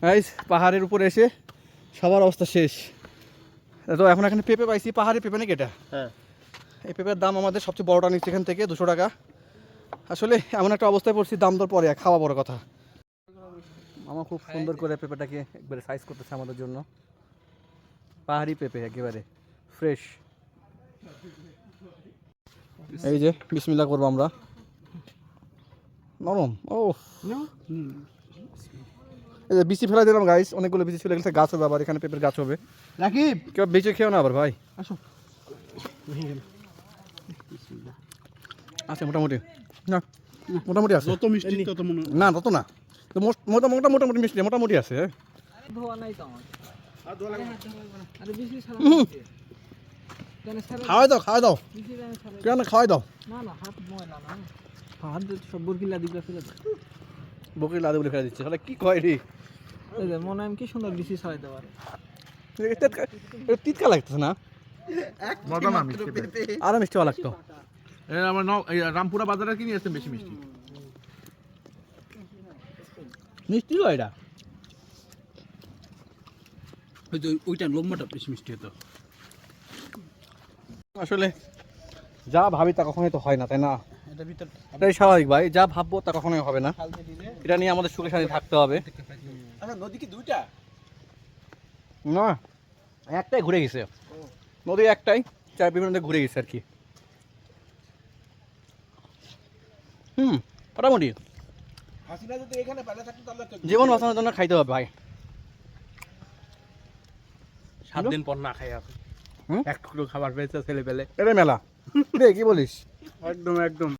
Guys পাহাড়ের উপরে এসে সবার অবস্থা শেষ। তো এখন এখানে পেঁপে পাইছি, পাহাড়ি পেঁপে নাকি এটা? হ্যাঁ, এই পেঁপের দাম আমাদের সবচেয়ে বড়টা নিচ্ছে এখান থেকে 200 টাকা। আসলে এমন একটা অবস্থায় পড়ছি, দাম দর পরে, খাওয়া বড় কথা। আমার খুব সুন্দর করে পেঁপেটাকে একবারে সাইজ করতেছে আমাদের জন্য। পাহাড়ি পেঁপে একেবারে ফ্রেশ। এই যে বিসমিল্লাহ করবো আমরা। নরম। ও এই যে বিচি ফেলা দিলাম গাইস, অনেকগুলো বিচি ফেলে গেছে, গাছ হবে আবার এখানে, পেঁপের গাছ হবে। রাকিব কেউ বেঁচে খেও না আবার ভাই। আসো। আছে মোটামুটি, না মোটামুটি আছে। যত মিষ্টি তত মনে হয়। না তত না, তো মোটামুটি মিষ্টি মোটামুটি আছে। ধোয়া নাই তো আমার। আর দোয়া লাগে না। আরে বেশি ছাড়া হুম। কেন ছাড়া খাওয়াই দাও খাওয়াই দাও, বেশি জানি ছাড়া কেন খাওয়াই দাও। না না হাত ময়লা না হাত দিয়ে সব বরকিলা দিকে ফেলে দাও। বকরি লাদে বলে ফেলে দিচ্ছে, তাহলে কি কয় রে? এই যে মনে হয় আমি কি সুন্দর বেশি ছড়াইতে পারে। এটা তিতকা লাগতেছে না? মজা না মিষ্টি পেঁপে। আরো মিষ্টি হওয়া লাগতো। আমার রামপুরা বাজারে কিনে আসছেন বেশি মিষ্টি। মিষ্টি তো এটা ওই যে ওইটা লম্বাটা বেশি মিষ্টি হতো। আসলে যা ভাবি তা কখনোই তো হয় না, তাই না? এটা ভিতর এটাই স্বাভাবিক ভাই, যা ভাববো তা কখনোই হবে না। খালতে দিলে। এটা নিয়ে আমাদের সুখে শান্তি থাকতে হবে। আচ্ছা নদী কি দুইটা? না একটাই ঘুরে গেছে, নদী একটাই, চার বিভিন্ন দিকে ঘুরে গেছে আর কি। মোটামুটি হাসিনা যদি এখানে পালা থাকতো তাহলে জীবন বাঁচানোর জন্য খাইতে হবে ভাই। 7 দিন পর না খাই আপনি। হুম? এক টুকরো খাবার পেয়েছে ছেলে পেলে। এটাই মেলা রে, কি বলিস? একদম একদম।